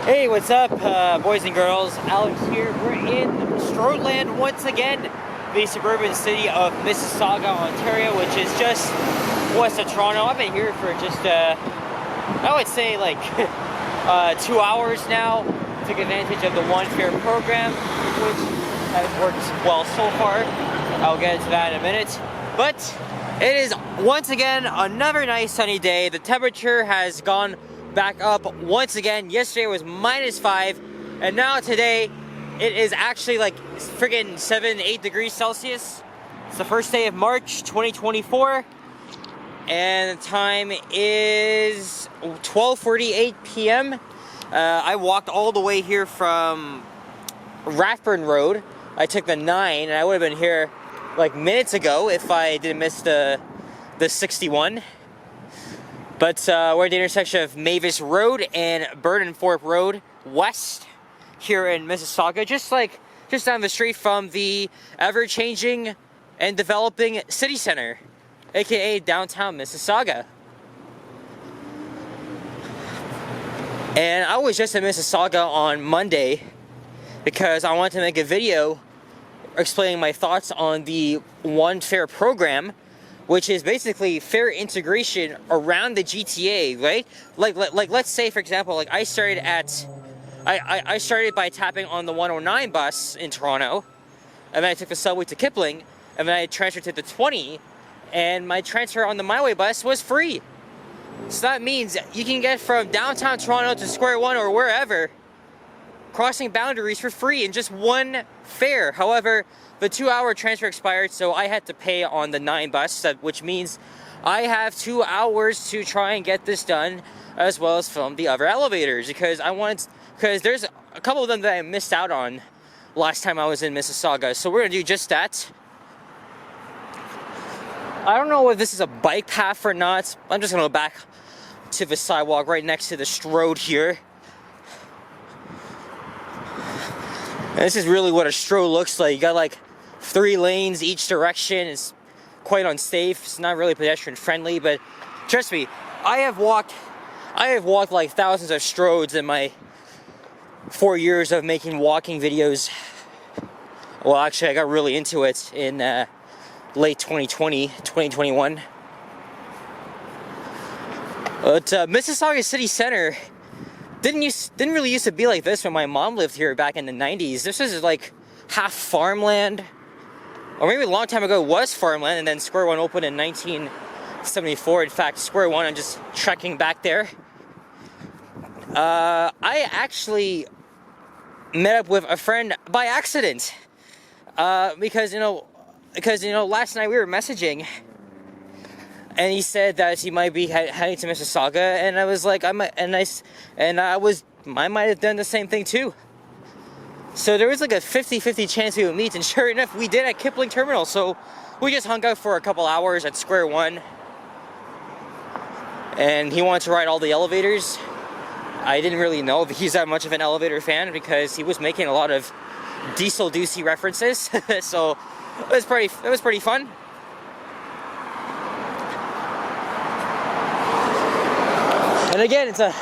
Hey, what's up, boys and girls? Alex here. We're in Strodeland once again, the suburban city of Mississauga, Ontario, which is just west of Toronto. I've been here for just, I would say like 2 hours now. Took advantage of the One Fare program, which has worked well so far. I'll get into that in a minute. But it is once again another nice sunny day. The temperature has gone back up once again. Yesterday was -5, and now today it is actually like friggin' 7-8 degrees Celsius. It's the first day of March 2024, and the time is 12:48 p.m. I walked all the way here from Rathburn Road. I took the 9, and I would have been here like minutes ago if I didn't miss the 61. But we're at the intersection of Mavis Road and Burnhamthorpe Road West here in Mississauga, just down the street from the ever-changing and developing city center, aka downtown Mississauga. And I was just in Mississauga on Monday because I wanted to make a video explaining my thoughts on the One Fare program, which is basically fare integration around the GTA, right? Like let's say, for example, like I started by tapping on the 109 bus in Toronto, and then I took the subway to Kipling, and then I transferred to the 20, and my transfer on the MyWay bus was free. So that means you can get from downtown Toronto to Square One or wherever, crossing boundaries for free in just one fare. However, the 2-hour transfer expired, so I had to pay on the 9 bus, which means I have 2 hours to try and get this done, as well as film the other elevators, because there's a couple of them that I missed out on last time I was in Mississauga, so we're gonna do just that. I don't know if this is a bike path or not. I'm just gonna go back to the sidewalk right next to the Strode here. And this is really what a Strode looks like. You got like 3 lanes each direction. It's quite unsafe. It's not really pedestrian friendly, but trust me, I have walked like thousands of Strodes in my 4 years of making walking videos. Well, actually, I got really into it in late 2020, 2021. But Mississauga City Center didn't really used to be like this when my mom lived here back in the 90s. This is like half farmland, or maybe a long time ago it was farmland, and then Square One opened in 1974. In fact, Square One, I'm just trekking back there. I actually met up with a friend by accident, because last night we were messaging, and he said that he might be heading to Mississauga, and I was like, I might have done the same thing too. So there was like a 50-50 chance we would meet, and sure enough, we did at Kipling Terminal. So we just hung out for a couple hours at Square One, and he wanted to ride all the elevators. I didn't really know if he's that much of an elevator fan because he was making a lot of Diesel Doocy references. So it was pretty fun. And again, it's a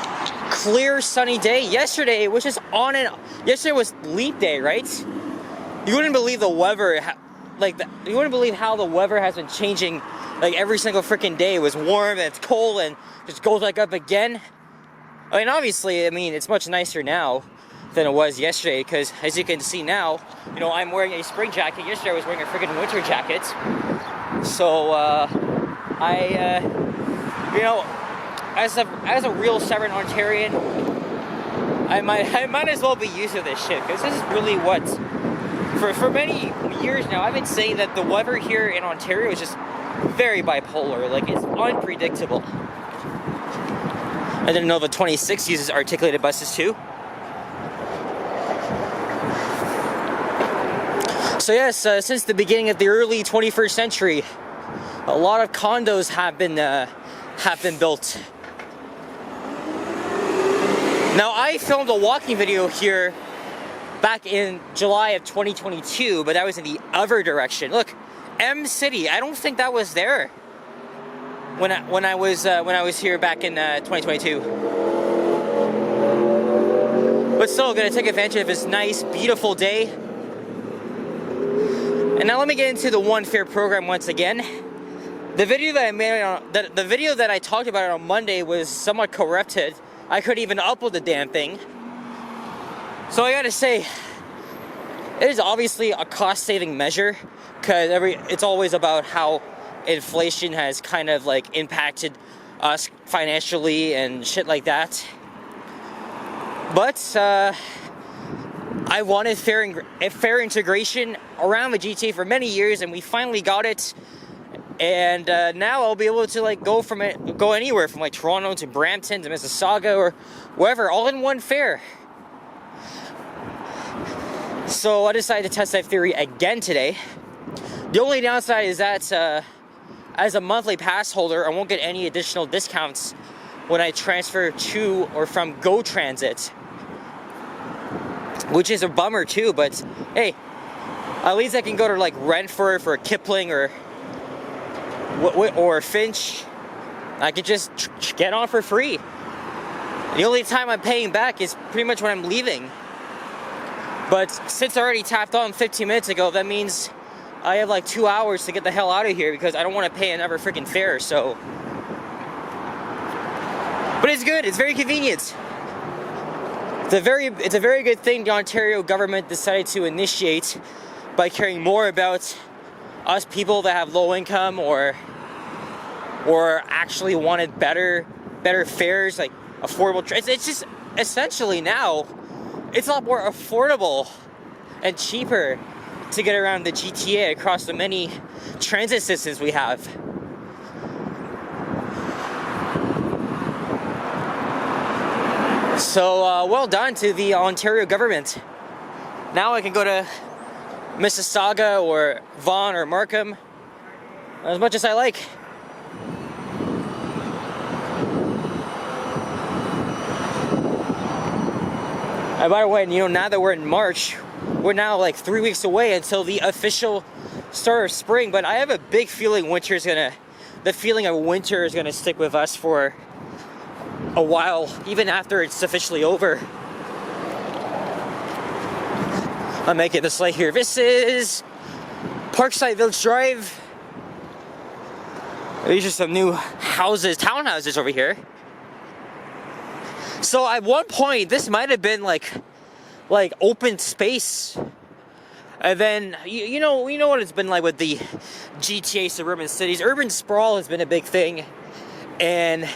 clear, sunny day. Yesterday was just yesterday was leap day, right? You wouldn't believe the weather, you wouldn't believe how the weather has been changing, like every single freaking day. It was warm, and it's cold, and just goes back up again. I mean, obviously, it's much nicer now than it was yesterday, because as you can see now, I'm wearing a spring jacket. Yesterday I was wearing a freaking winter jacket. So, as a real stubborn Ontarian, I might as well be used to this shit, because this is really what, for many years now, I've been saying that the weather here in Ontario is just very bipolar. Like, it's unpredictable. I didn't know the 26 uses articulated buses too. So yes, since the beginning of the early 21st century, a lot of condos have been built. Now, I filmed a walking video here back in July of 2022, but that was in the other direction. Look, M City. I don't think that was there when I was here back in 2022. But still, gonna take advantage of this nice, beautiful day. And now let me get into the One Fair program once again. The video that I made on the video that I talked about on Monday was somewhat corrupted. I couldn't even upload the damn thing. So I gotta say, it is obviously a cost-saving measure, because it's always about how inflation has kind of like impacted us financially and shit like that. But I wanted fair integration around the GTA for many years, and we finally got it. And now I'll be able to like go anywhere from like Toronto to Brampton to Mississauga or wherever, all in one fare. So I decided to test that theory again today. The only downside is that as a monthly pass holder, I won't get any additional discounts when I transfer to or from Go Transit, which is a bummer too. But hey, at least I can go to like Renfrew for Kipling or Finch. I could just get on for free. The only time I'm paying back is pretty much when I'm leaving. But since I already tapped on 15 minutes ago, that means I have like 2 hours to get the hell out of here, because I don't want to pay another freaking fare. So, but it's good. It's very convenient. It's a very good thing the Ontario government decided to initiate by caring more about us people that have low income or actually wanted better fares, like affordable. It's just essentially now it's a lot more affordable and cheaper to get around the GTA across the many transit systems we have. So well done to the Ontario government. Now I can go to Mississauga or Vaughan or Markham as much as I like. And by the way, you know, now that we're in March, we're now like 3 weeks away until the official start of spring. But I have a big feeling the feeling of winter is gonna stick with us for a while, even after it's officially over. I'm making this light here. This is Parkside Village Drive. These are some new houses, townhouses over here. So at one point, this might have been like open space. And then, you know what it's been like with the GTA suburban cities. Urban sprawl has been a big thing. And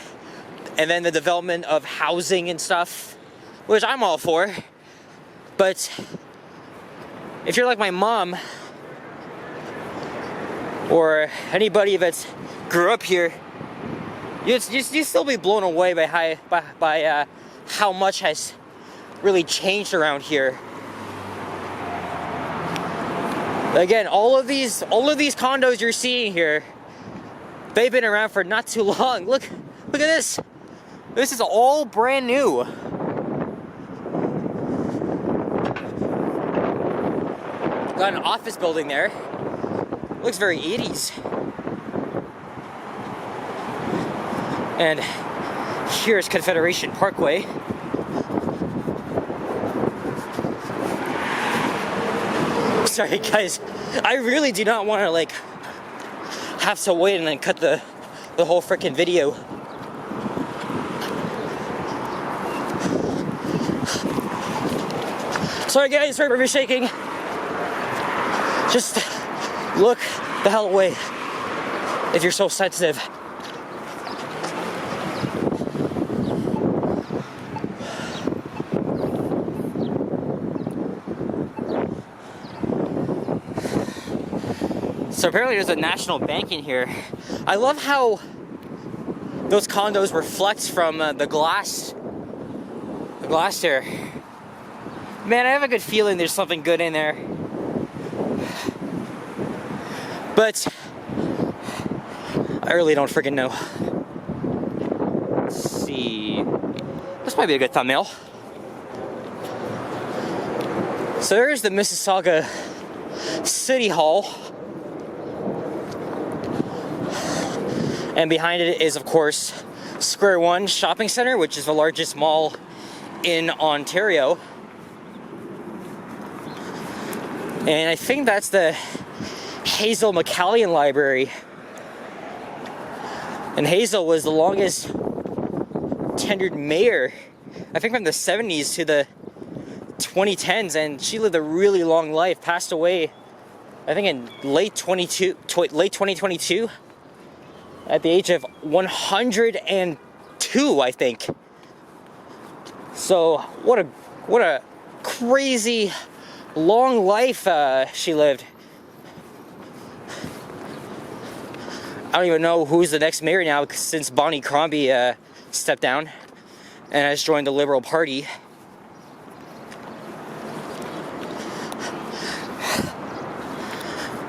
then the development of housing and stuff, which I'm all for. But if you're like my mom, or anybody that grew up here, you'd still be blown away by how much has really changed around here. Again, all of these condos you're seeing here, they've been around for not too long. Look at this. This is all brand new. Got an office building there. Looks very 80s. And here's Confederation Parkway. Sorry guys, I really do not want to like have to wait and then cut the whole freaking video. Sorry guys, sorry for shaking. Just look the hell away if you're so sensitive. So apparently there's a national bank in here. I love how those condos reflect from the glass there. Man, I have a good feeling there's something good in there. But I really don't freaking know. Let's see. This might be a good thumbnail. So there's the Mississauga City Hall. And behind it is, of course, Square One Shopping Center, which is the largest mall in Ontario. And I think that's the Hazel McCallion Library. And Hazel was the longest tenured mayor, I think from the 70s to the 2010s, and she lived a really long life, passed away I think in late 2022 at the age of 102, I think. So what a crazy long life she lived. I don't even know who's the next mayor now since Bonnie Crombie stepped down and has joined the Liberal Party.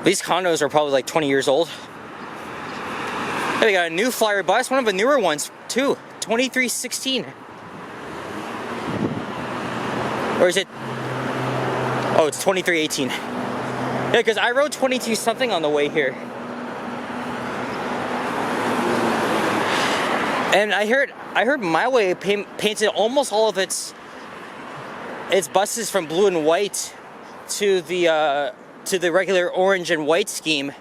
These condos are probably like 20 years old. Hey, they got a new flyer bus, one of the newer ones too, 2316. Or is it? Oh, it's 2318. Yeah, because I rode 22 something on the way here. And I heard My Way painted almost all of its buses from blue and white to the regular orange and white scheme.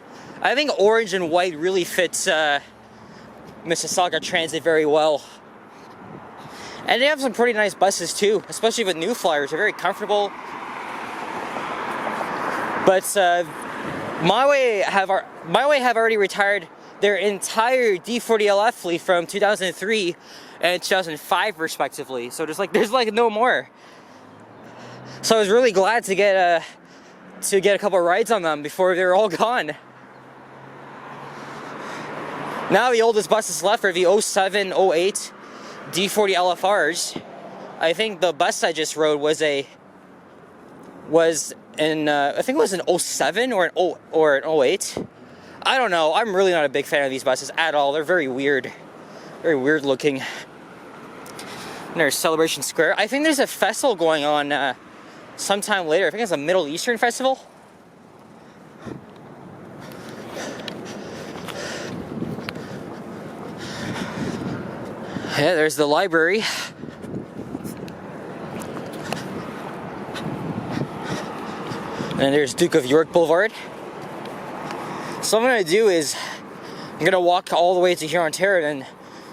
I think orange and white really fits Mississauga Transit very well. And they have some pretty nice buses too, especially with new flyers. They're very comfortable. But My Way have already retired their entire D40LF fleet from 2003 and 2005 respectively. So there's like no more. So I was really glad to get a couple rides on them before they're all gone. Now the oldest buses left are the 07, 08 D40 LFRs. I think the bus I just rode was in I think it was an 07 or an 08. I don't know. I'm really not a big fan of these buses at all. They're very weird looking. And there's Celebration Square. I think there's a festival going on sometime later. I think it's a Middle Eastern festival. Yeah, there's the library. And there's Duke of York Boulevard. So what I'm going to do is I'm going to walk all the way to here, Ontario, and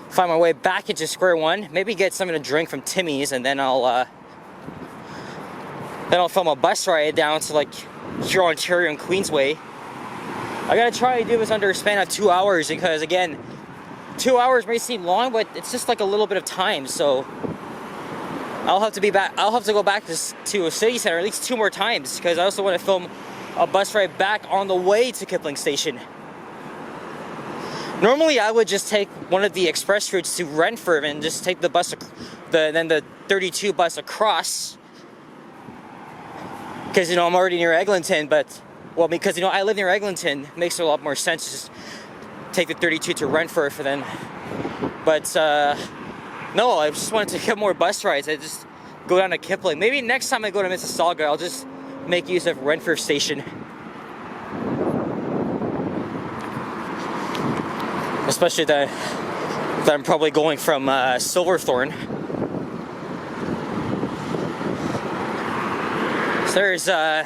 find my way back into Square One. Maybe get something to drink from Timmy's, and then I'll film a bus ride down to like here, Ontario and Queensway. I got to try to do this under a span of 2 hours because, again, 2 hours may seem long, but it's just like a little bit of time. So I'll have to go back to a city center at least 2 more times because I also want to film a bus ride back on the way to Kipling Station. Normally I would just take one of the express routes to Renfrew and just take the bus, then the 32 bus across. Because, you know, I'm already near Eglinton, because, you know, I live near Eglinton, it makes a lot more sense to just take the 32 to Renfrew for then. But, no, I just wanted to get more bus rides. I just go down to Kipling. Maybe next time I go to Mississauga, I'll just make use of Renfrew Station. Especially that I'm probably going from Silverthorne. So there's the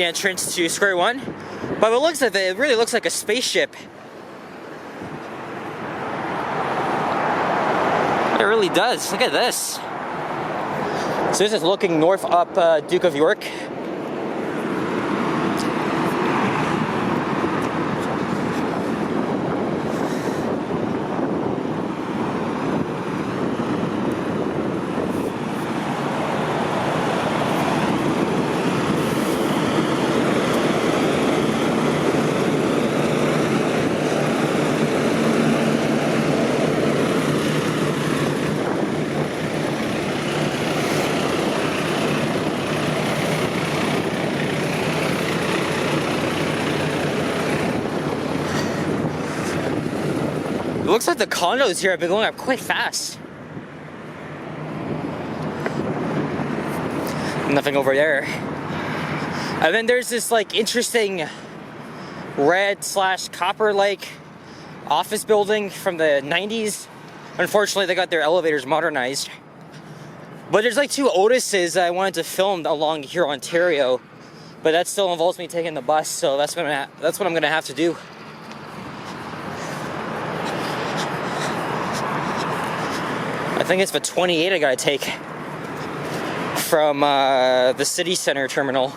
entrance to Square One. By the looks of it, it really looks like a spaceship. It really does. Look at this. So this is looking north up Duke of York. It looks like the condos here have been going up quite fast. Nothing over there. And then there's this like interesting red/copper like office building from the 90s. Unfortunately, they got their elevators modernized. But there's like 2 Otises that I wanted to film along here, Ontario. But that still involves me taking the bus, so that's what I'm gonna have to do. I think it's the 28 I gotta take from the city center terminal.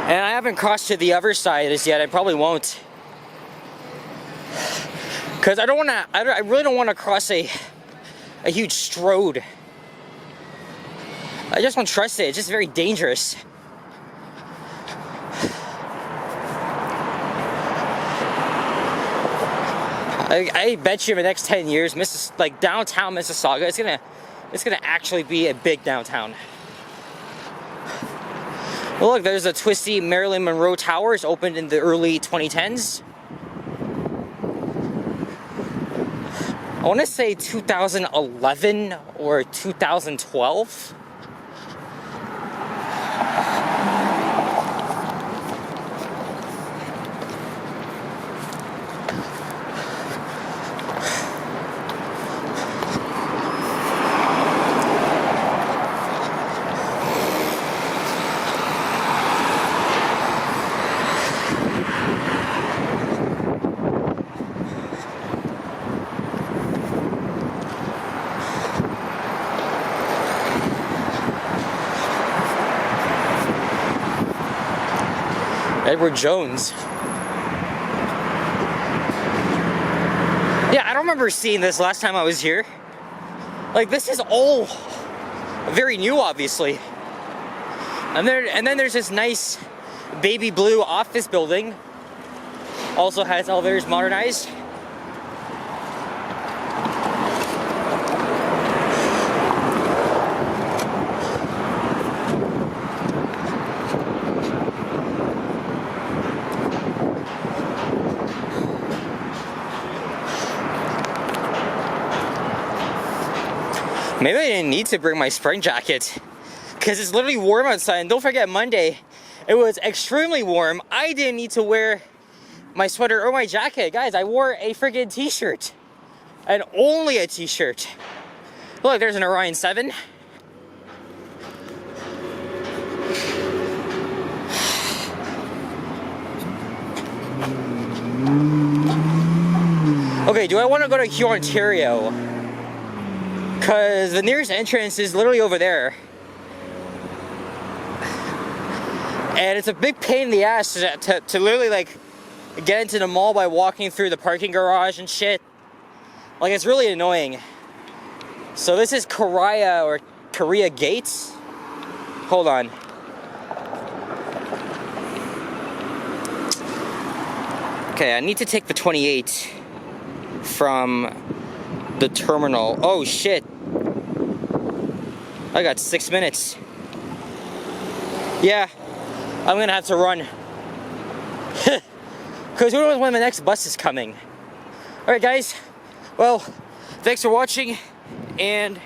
And I haven't crossed to the other side as yet. I probably won't, because I really don't want to cross a huge stroad. I just don't trust it. It's just very dangerous. I bet you in the next 10 years, downtown Mississauga, it's gonna actually be a big downtown. Well, look, there's a twisty Marilyn Monroe Towers opened in the early 2010s. I want to say 2011 or 2012. Edward Jones. Yeah, I don't remember seeing this last time I was here. Like, this is all very new, obviously. And then there's this nice baby blue office building. Also has elevators modernized. Maybe I didn't need to bring my spring jacket, because it's literally warm outside. And don't forget, Monday, it was extremely warm. I didn't need to wear my sweater or my jacket. Guys, I wore a friggin' t-shirt. And only a t-shirt. Look, there's an Orion 7. Okay, do I want to go to Huron, Ontario? Because the nearest entrance is literally over there. And it's a big pain in the ass to literally, like, get into the mall by walking through the parking garage and shit. Like, it's really annoying. So this is Korea Gates? Hold on. Okay, I need to take the 28 from the terminal. Oh shit. I got 6 minutes. Yeah, I'm gonna have to run. Because who knows when the next bus is coming. Alright guys, well, thanks for watching. And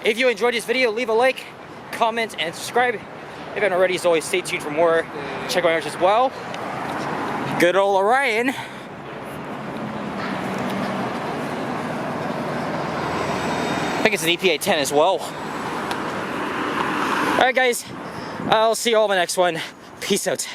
if you enjoyed this video, leave a like, comment, and subscribe. If you haven't already, as always, stay tuned for more. Check my others as well. Good old Orion. I think it's an EPA 10 as well. Alright guys, I'll see you all in the next one. Peace out.